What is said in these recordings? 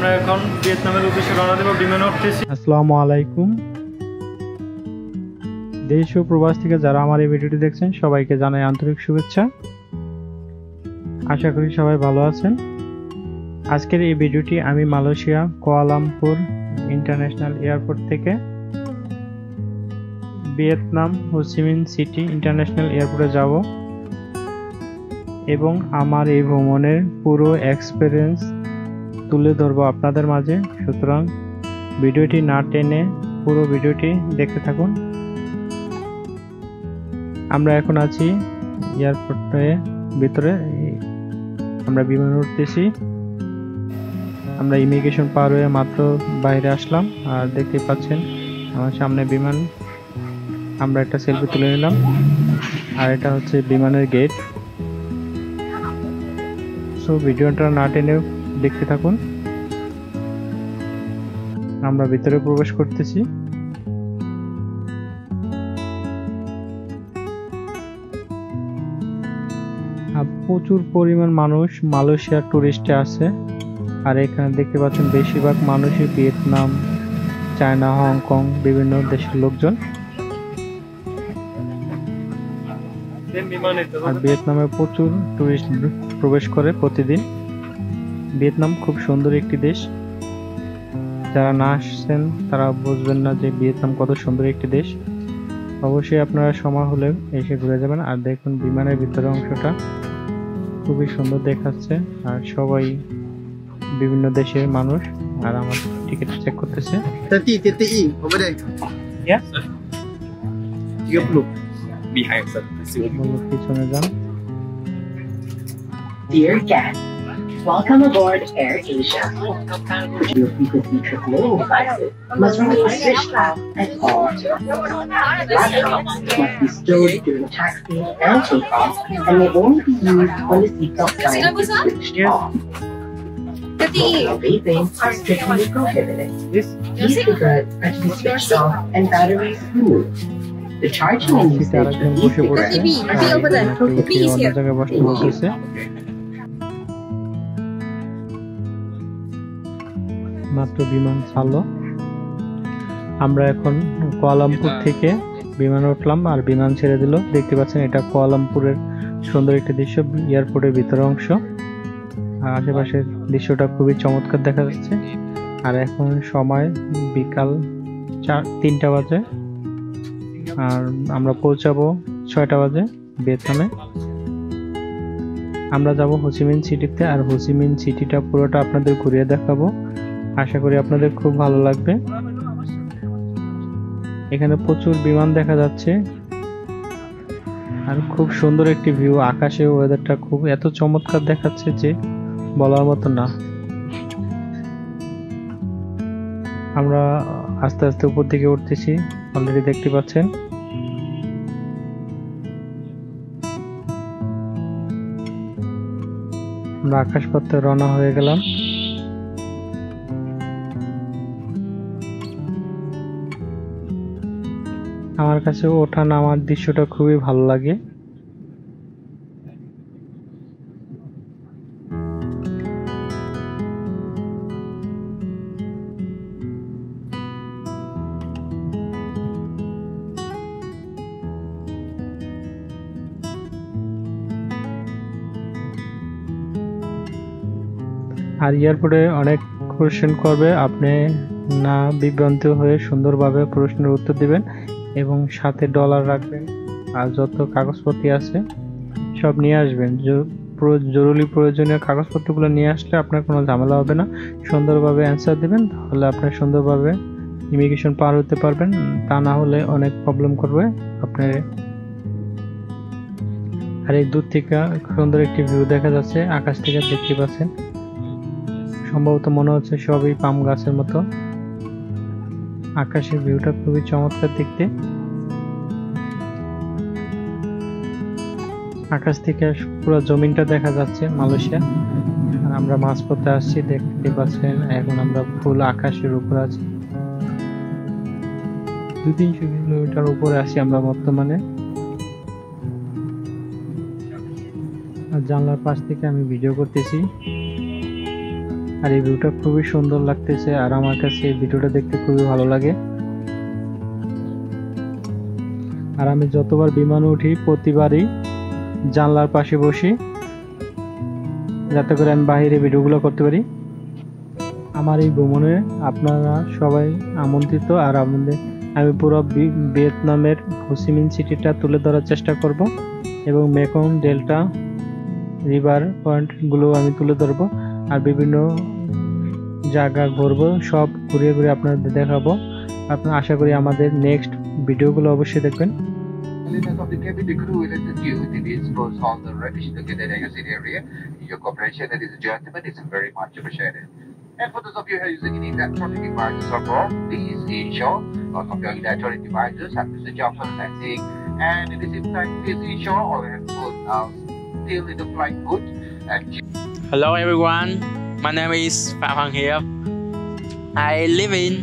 আমরা এখন ভিয়েতনামের উদ্দেশ্যে রওনা দেব, বিমানে উঠতেছি। আসসালামু আলাইকুম। দেশ ও প্রবাস থেকে যারা আমার এই ভিডিওটি দেখছেন সবাইকে জানাই আন্তরিক শুভেচ্ছা। আশা করি সবাই ভালো আছেন। আজকের এই ভিডিওটি আমি মালয়েশিয়া কুয়ালালামপুর ইন্টারন্যাশনাল এয়ারপোর্ট থেকে ভিয়েতনাম হো চি মিন সিটি ইন্টারন্যাশনাল এয়ারপোর্টে যাব এবং আমার এই ভ্রমণের পুরো এক্সপিরিয়েন্স তুলে ধরবো আপনাদের মাঝে। সুতরাং ভিডিওটি না টেনে পুরো ভিডিওটি দেখতে থাকুন। আমরা এখন আছি এয়ারপোর্টের ভিতরে, আমরা বিমানে উঠতেছি। আমরা ইমিগ্রেশন পার হয়ে মাত্র বাইরে আসলাম, আর দেখতে পাচ্ছেন আমার সামনে বিমান। আমরা একটা সেলফি তুলে নিলাম, আর এটা হচ্ছে বিমানের গেট। সো ভিডিওটা না টেনে দেখতে থাকুন। আমরা ভিতরে প্রবেশ করতেছি। প্রচুর পরিমাণ মানুষ মালয়েশিয়ার টুরিস্টে আছে, আর এখানে দেখতে পাচ্ছেন বেশিরভাগ মানুষই ভিয়েতনাম, চায়না, হংকং বিভিন্ন দেশের লোকজন। আর ভিয়েতনামে প্রচুর টুরিস্ট প্রবেশ করে প্রতিদিন। ভিয়েতনাম খুব সুন্দর একটি দেশ, যারা না আসছেন তারা বুঝবেন না যে ভিয়েতনাম কত সুন্দর একটি দেশ। অবশ্যই আপনারা সময় হলে এসে ঘুরে যাবেন। আর দেখুন বিমানের ভিতরের অংশটা খুবই সুন্দর দেখাচ্ছে, আর সবাই বিভিন্ন দেশের মানুষ। আর আমার টিকিট চেক করতেছে। 30 over there. Yeah. 30. Behind sir. পিছনে যান। Dear guests, welcome aboard Air Asia. Your frequency AAA devices must remain switched off at all times. Laptops must be stowed during taxi and takeoff and may only be used when the seatbelt sign is switched off. While vaping are strictly prohibited. E-cigarettes are to be switched off and batteries removed. The charging and usage of e-cigarettes জায়গায় বসতে বলতেছে। মাত্র বিমান ছাড়লো। আমরা এখন Kuala Lumpur থেকে বিমানে উঠলাম, আর বিমান ছেড়ে দিল। দেখতে পাচ্ছেন এটা কুয়ালালামপুরের সুন্দর একটি দৃশ্য, এয়ারপোর্টের ভিতরের অংশ। আর আশেপাশের দৃশ্যটা খুবই চমৎকার দেখা যাচ্ছে। আর এখন সময় বিকাল 3টা বাজে, আর আমরা পৌঁছাবো 6টা বাজে ভিয়েতনামে। আমরা যাব হো চি মিন সিটিতে, আর হো চি মিন সিটিটা পুরোটা আপনাদের ঘুরিয়ে দেখাবো। আশা করি আপনাদের খুব ভালো লাগবে। এখানে প্রচুর বিমান দেখা যাচ্ছে, আর খুব সুন্দর একটি ভিউ। আকাশে ওয়েদারটা খুব এত চমৎকার দেখাচ্ছে যে বলার মতো না। আমরা আস্তে আস্তে উপর দিকে উঠতেছি, অলরেডি দেখতে পাচ্ছেন। আমরা আকাশপথে রওনা হয়ে গেলাম। আমার কাছে ওঠা নামার দৃশ্যটা খুবই ভালো লাগে। আর এয়ারপোর্টে অনেক কোশ্চেন করবে, আপনি না বিভ্রান্ত হয়ে সুন্দরভাবে প্রশ্নের উত্তর দিবেন এবং সাথে ডলার রাখবেন। আর যত কাগজপত্র আছে সব নিয়ে আসবেন। জরুরি প্রয়োজনীয় কাগজপত্রগুলো নিয়ে আসলে আপনার কোনো ঝামেলা হবে না। সুন্দরভাবে অ্যান্সার দিবেন, তাহলে আপনি সুন্দরভাবে ইমিগ্রেশন পার হতে পারবেন। তা না হলে অনেক প্রবলেম করবে আপনার। আর এই দূর থেকে সুন্দর একটি ভিউ দেখা যাচ্ছে, আকাশ থেকে দেখতে পাচ্ছেন। সম্ভবত মনে হচ্ছে সবই পাম গাছের মতো। আকাশের ভিউটা খুবই চমৎকার দেখতে। আকাশ থেকে পুরো জমিনটা দেখা যাচ্ছে মালয়েশিয়া। আর আমরা মাঝপথে আসছি, দেখতে পাচ্ছেন। এখন আমরা ফুল আকাশের উপর আছি, 200-300 কিলোমিটার উপরে আছি আমরা বর্তমানে। আর জানলার পাশ থেকে আমি ভিডিও করতেছি। আর এই ভিউটা খুবই সুন্দর লাগতেছে, আর আমার কাছে এই ভিডিওটা দেখতে খুবই ভালো লাগে। আর আমি যতবার বিমানে উঠি প্রতিবারই জানলার পাশে বসি, যাতে করে আমি বাইরে ভিডিওগুলো করতে পারি। আমার এই ভ্রমণে আপনারা সবাই আমন্ত্রিত। আর আমি পুরো ভিয়েতনামের হোচিমিন সিটিটা তুলে ধরার চেষ্টা করব, এবং মেকং ডেল্টা রিভার পয়েন্টগুলো আমি তুলে ধরবো, আর বিভিন্ন জায়গা ঘুরবো, সব ঘুরে ঘুরে আপনাদের দেখাবো। আপনারা আশা করি আমাদের নেক্সট ভিডিওগুলো অবশ্যই দেখবেন। Members of the cabin crew will assist you with the needs goes on the rubbish located in your seat area. Your cooperation, ladies and gentlemen, is very much appreciated. And for those of you who are using any electronic devices or more, please ensure all of your electronic devices have to switch off for the setting. And at the same time, please ensure all your headphones are still in the flight mode. Hello everyone, my name is Phạm Hoàng Hiệp. I live in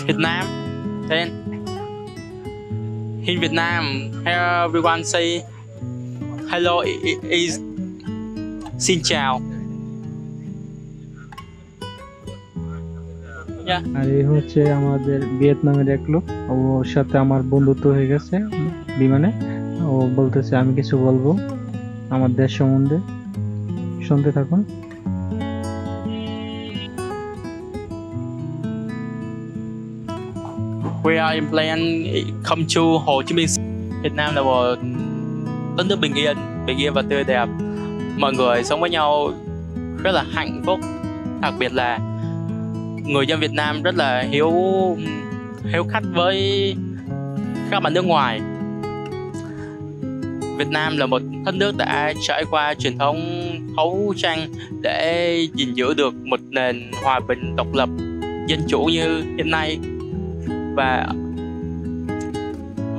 Vietnam. Then in Vietnam, everyone say hello is xin chào. আর এই হচ্ছে আমাদের ভিয়েতনামের এক লোক, ওর সাথে আমার বন্ধুত্ব হয়ে গেছে বিমানে। ও বলতেছে আমি কিছু বলবো আমার দেশ সম্বন্ধে, শুনতে থাকুন। We are in plan come to Hồ Chí Minh. Việt Nam là một đất nước bình yên và tươi đẹp. Mọi người sống với nhau rất là hạnh phúc. Đặc biệt là người dân Việt Nam rất là hiếu khách với các bạn nước ngoài. Việt Nam là một đất nước đã trải qua truyền thống đấu tranh để gìn giữ được một nền hòa bình, độc lập, dân chủ như hiện nay.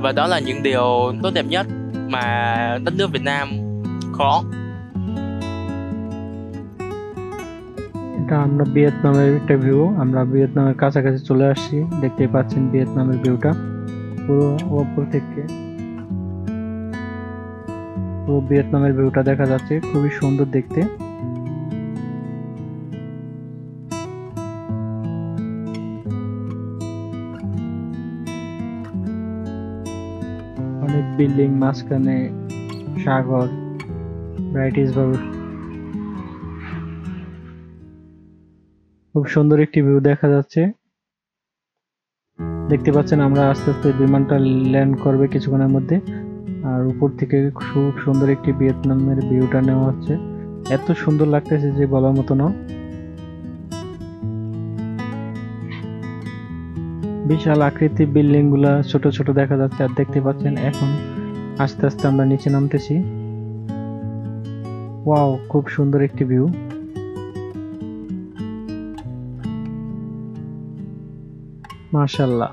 Và đó là những điều tốt đẹp nhất mà đất nước Việt Nam có. এটা আমরা ভিয়েতনামের একটা view, আমরা ভিয়েতনামের কাছাকাছি চলে আসছি, দেখতে পাচ্ছেন ভিয়েতনামের ভিউটা পুরো উপর থেকে, পুরো ভিয়েতনামের ভিউটা দেখা যাচ্ছে, খুবই সুন্দর দেখতে। অনেক বিল্ডিং, মাঝখানে সাগর, ব্রাইটিশ বাবুর, খুব সুন্দর একটি ভিউ দেখা যাচ্ছে। দেখতে পাচ্ছেন আমরা আস্তে আস্তে বিমানটা ল্যান্ড করবে কিছুক্ষণের মধ্যে, আর উপর থেকে খুব সুন্দর একটি ভিয়েতনামের ভিউটা নেওয়া হচ্ছে। এত সুন্দর লাগতেছে যে বলার মতো না। বিশাল আকৃতির বিল্ডিং গুলা ছোট ছোট দেখা যাচ্ছে, আর দেখতে পাচ্ছেন এখন আস্তে আস্তে আমরা নিচে নামতেছি। ওয়াও, খুব সুন্দর একটি ভিউ। মাশাআল্লাহ।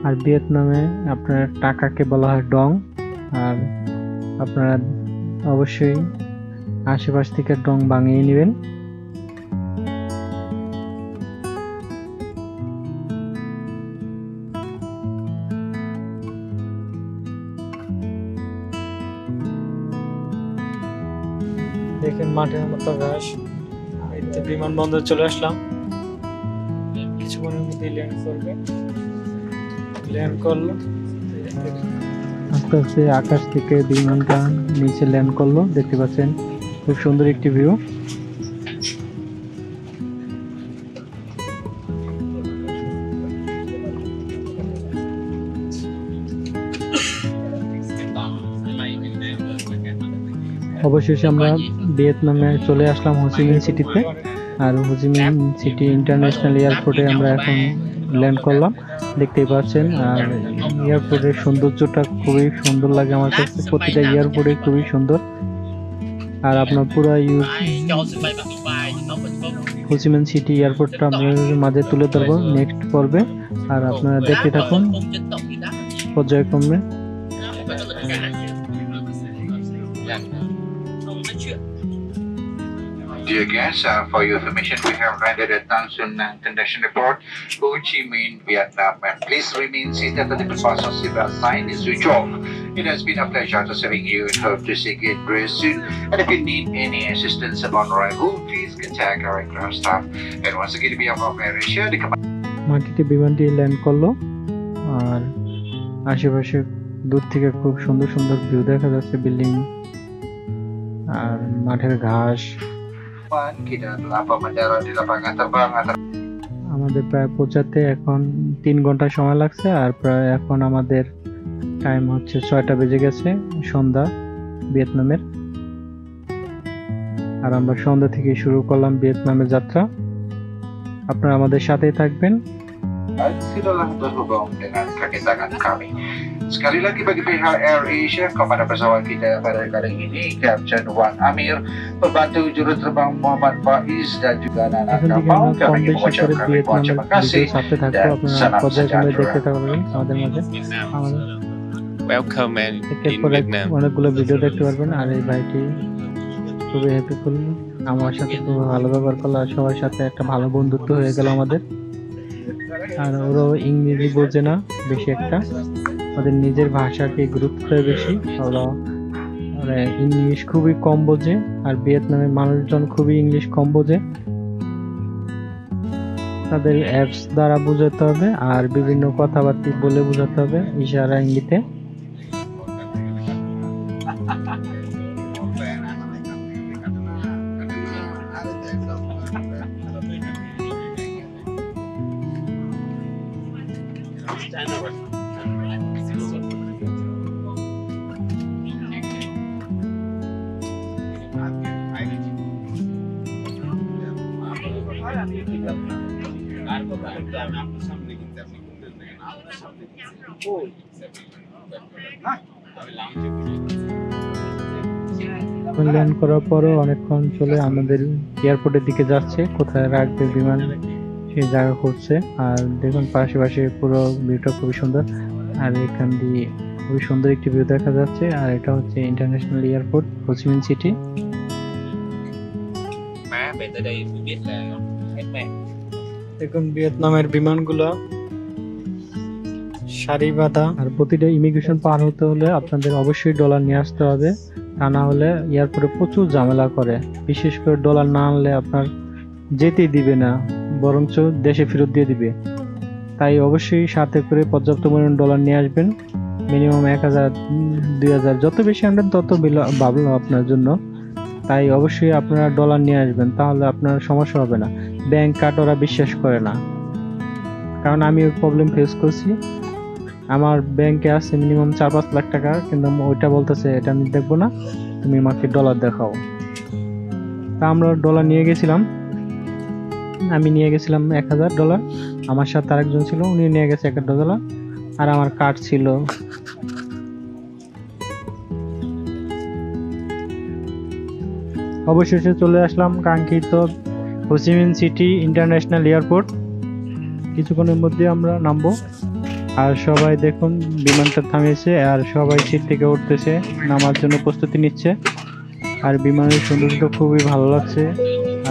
আর ভিয়েতনামে আপনার টাকাকে বলা হয় ডং, আর আপনারা অবশ্যই আশেপাশ থেকে ডং ভাঙিয়ে নেবেন। দেখেন মাঠের মতো ঘাস। বিমানবন্দর চলে আসলাম, কিছুক্ষণের মধ্যে ল্যান্ড করবে। ল্যান্ড করলো, আস্তে আস্তে আকাশ থেকে বিমানটা নিচে ল্যান্ড করলো। দেখতে পাচ্ছেন খুব সুন্দর একটি ভিউ। অবশেষে আমরা ভিয়েতনামে চলে আসলাম হোচিমিন সিটিতে, আর হোচিমিন সিটি ইন্টারন্যাশনাল এয়ারপোর্টে আমরা এখন ল্যান্ড করলাম। দেখতেই পাচ্ছেন, আর এয়ারপোর্টের সৌন্দর্যটা খুবই সুন্দর লাগে আমার কাছে, প্রতিটা এয়ারপোর্টে খুবই সুন্দর। আর আপনার পুরো হোচিমিন সিটি এয়ারপোর্টটা আপনাদের মাঝে তুলে ধরবো নেক্সট পর্বে, আর আপনারা দেখতে থাকুন পর্যায়ক্রমে। Dear guests, for your information, we have landed at Tan Son Nang International Airport, Ho Chi Minh, Vietnam. And please remain seated until the fasten seatbelt sign is switched off. It has been a pleasure to serving you and hope to see you again very soon. And if you need any assistance upon arrival, please contact our aircraft staff. And once again, we have our very sure to come. মাটিতে বিমানটি land করলো আর আশেপাশে দূর থেকে খুব সুন্দর সুন্দর view দেখা যাচ্ছে, বিল্ডিং আর মাঠের ঘাস। Kita telah mendarat di lapangan terbang antara আমাদের প্রায় পৌঁছাতে এখন 3 ঘন্টা সময় লাগছে, আর প্রায় এখন আমাদের টাইম হচ্ছে 6টা বেজে গেছে সন্ধ্যা ভিয়েতনামের। আর আমরা সন্ধ্যা থেকে শুরু করলাম ভিয়েতনামের যাত্রা। আপনারা আমাদের sathei থাকবেন। Silalah berhubung dengan kedatangan kami. Sekali lagi bagi pihak Air Asia, komandan pesawat kita pada kali ini, Kapten Wan Amir, pembantu juruterbang Muhammad Faiz dan juga anak-anak এখন থেকে kapal, আমরা কম kami বেশি করে mengucapkan ribuan ভিয়েতনামের terima kasih video সাথে থাকবো। dan আপনারা salam পর্যায়ক্রমে দেখতে sejahtera. থাকবেন আমাদের মাঝে। আমাদের Welcome and একের in পর এক Vietnam. অনেকগুলো ভিডিও দেখতে পারবেন। আর এই ভাইটি খুবই হ্যাপিফুল, আমার সাথে খুব ভালো ব্যবহার করলো আর সবার সাথে একটা ভালো বন্ধুত্ব হয়ে গেল আমাদের। আর ওরাও ইংরেজি বোঝে না বেশি একটা, ওদের নিজের ভাষাকে গুরুত্ব দেয় বেশি। ওরা ইংলিশ খুবই কম বোঝে, আর ভিয়েতনামের মানুষজন খুবই ইংলিশ কম বোঝে। তাদের অ্যাপস দ্বারা বোঝাতে হবে আর বিভিন্ন কথাবার্তা বলে বোঝাতে হবে ইশারা ইঙ্গিতে। ল্যান্ড করার পরও অনেকক্ষণ চলে আমাদের এয়ারপোর্টের দিকে যাচ্ছে, কোথায় রাখবে বিমান সেই জায়গা খুঁজছে। আর দেখুন পাশে পুরো ভিউটা খুবই সুন্দর, আর এখান দিয়ে খুবই সুন্দর একটি ভিউ দেখা যাচ্ছে। আর এটা হচ্ছে ইন্টারন্যাশনাল এয়ারপোর্ট হো চি মিন সিটি। দেখুন ভিয়েতনামের বিমানগুলো সারি বাঁধা, আর প্রতিটা ইমিগ্রেশন পার হতে হলে আপনাদের অবশ্যই ডলার নিয়ে আসতে হবে, তা না হলে এয়ারপোর্টে প্রচুর ঝামেলা করে। বিশেষ করে ডলার না আনলে আপনার যেতেই দিবে না, বরঞ্চ দেশে ফেরত দিয়ে দিবে। তাই অবশ্যই সাথে করে পর্যাপ্ত পরিমাণ ডলার নিয়ে আসবেন, মিনিমাম 1000 2000, যত বেশি আনবেন তত ভালো আপনার জন্য। তাই অবশ্যই আপনারা ডলার নিয়ে আসবেন, তাহলে আপনার সমস্যা হবে না। ব্যাংক কার্ড ওরা বিশ্বাস করে না, কারণ আমি ওই প্রবলেম ফেস করছি। আমার ব্যাংকে আছে মিনিমাম 4-5 লাখ টাকা, কিন্তু ওইটা বলতেছে এটা আমি দেখবো না, তুমি আমাকে ডলার দেখাও। তা আমরা ডলার নিয়ে গেছিলাম, আমি নিয়ে গেছিলাম $1000, আমার সাথে আরেকজন ছিল, উনি নিয়ে গেছে $1000, আর আমার কার্ড ছিল। অবশেষে চলে আসলাম কাঙ্ক্ষিত হো চি মিন সিটি ইন্টারন্যাশনাল এয়ারপোর্ট। কিছুক্ষণের মধ্যে আমরা নামবো। আর সবাই দেখুন বিমানটা থামিয়েছে, আর সবাই সিট থেকে উঠতেছে, নামার জন্য প্রস্তুতি নিচ্ছে। আর বিমানের সৌন্দর্য খুবই ভালো লাগছে।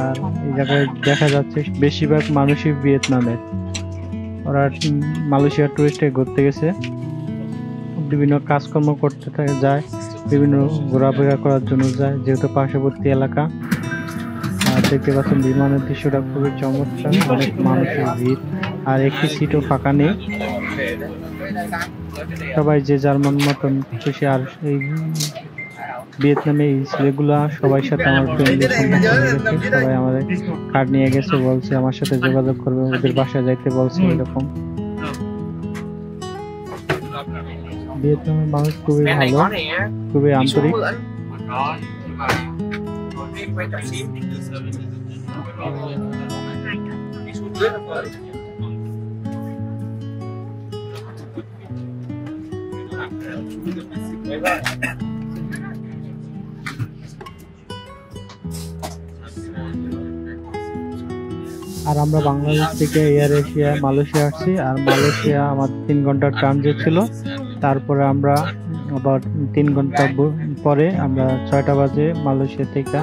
আর এই জায়গায় দেখা যাচ্ছে বেশিরভাগ মানুষই ভিয়েতনামের, ওরা মালয়েশিয়ার টুরিস্টে ঘুরতে গেছে, বিভিন্ন কাজকর্ম করতে যায়, বিভিন্ন ঘোরাফেরা করার জন্য যায়, যেহেতু পার্শ্ববর্তী এলাকা। আর দেখতে পাচ্ছেন বিমানের দৃশ্যটা খুবই চমৎকার, অনেক মানুষের ভিড়, আর একটি সিটও ফাঁকা নেই। সবাই যে যার মতন খুশি। আর এই ভিয়েতনামে এই ছেলেগুলা সবার সাথে আমার ফ্রেন্ডলি সম্পর্ক হয়ে গেছে, সবাই আমাদের কার্ড নিয়ে গেছে, বলছে আমার সাথে যোগাযোগ করবে, ওদের বাসায় যাইতে বলছে। এরকম ভিয়েতনামের মানুষ খুবই ভালো, খুবই আন্তরিক। আর আমরা বাংলাদেশ থেকে এয়ার এশিয়া মালয়েশিয়া আসছি, আর মালয়েশিয়া আমাদের 3 ঘন্টার ট্রানজিট ছিল। তারপরে আমরা আবার 3 ঘন্টা পরে আমরা 6টা বাজে মালয়েশিয়া থেকে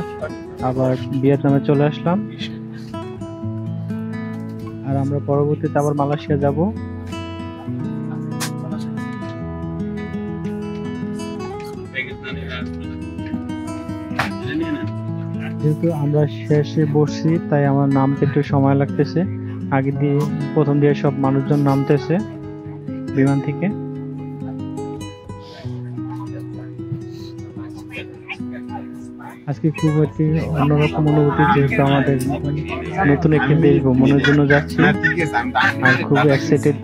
আবার ভিয়েতনামে চলে আসলাম। আর আমরা পরবর্তীতে আবার মালয়েশিয়া যাব। যেহেতু আমরা শেষে বসছি তাই আমার নামতে একটু সময় লাগতেছে। আগে দিয়ে প্রথম দিয়ে সব মানুষজন নামতেছে বিমান থেকে। আজকে খুব একটি অন্যরকম অনুভূতি, যেহেতু আমাদের নতুন একটি দেশ ভ্রমণের জন্য যাচ্ছি আর খুব এক্সাইটেড,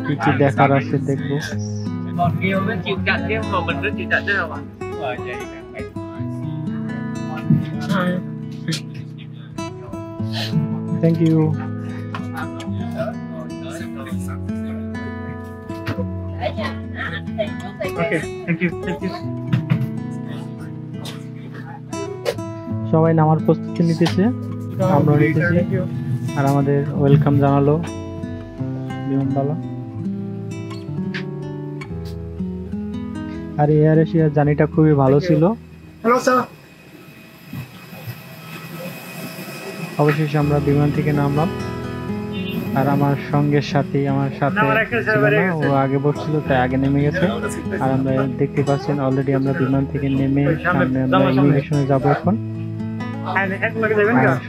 কি কি দেখার আছে দেখবো। Còn nhiều nó chịu chặt chứ mà mình rất chịu chặt chứ không ạ? Thank you. Okay, thank you. সবাই নামার প্রস্তুতি নিতেছে, আমরা নিতেছি, আর আমাদের ওয়েলকাম জানালো বিমানবালা। আর এয়ার এশিয়ার জার্নিটা খুবই ভালো ছিল। Hello, sir. অবশেষে আমরা বিমান থেকে নামলাম, আর আমার সঙ্গের সাথে ছিল না, ও আগে বসছিল তাই আগে নেমে গেছে। আর আমরা দেখতে পাচ্ছেন অলরেডি আমরা বিমান থেকে নেমে সামনে আমরা ইমিগ্রেশনে যাব এখন। আর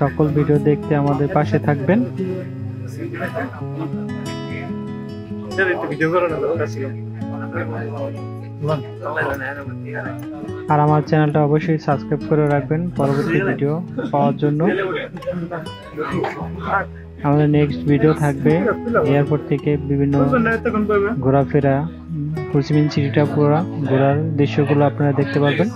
সকল ভিডিও দেখতে আমাদের পাশে থাকবেন। আর আমার চ্যানেলটা অবশ্যই সাবস্ক্রাইব করে রাখবেন পরবর্তী ভিডিও পাওয়ার জন্য। আমাদের নেক্সট ভিডিও থাকবে এয়ারপোর্ট থেকে বিভিন্ন ঘোরাফেরা, হোচিমিন সিটিটা পুরো ঘোরার দৃশ্যগুলো আপনারা দেখতে পারবেন।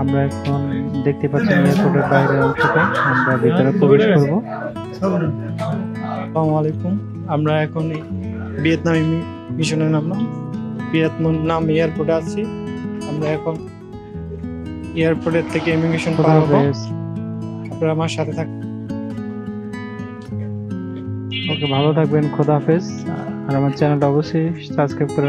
আমরা এখন দেখতে পাচ্ছি এয়ারপোর্টের বাইরের অংশটা, আমরা ভিতরে প্রবেশ করব। আসসালামু আলাইকুম, আমরা এখন ভিয়েতনাম মিশনে নামলাম। ভিয়েতনাম এয়ারপোর্টে আছি আমরা এখন। এয়ারপোর্টের থেকে ইমিগ্রেশন পার হবো, আপনারা আমার সাথে থাকবেন। ওকে, ভালো থাকবেন, খোদা হাফেজ। আর আমার চ্যানেলটা অবশ্যই সাবস্ক্রাইব করে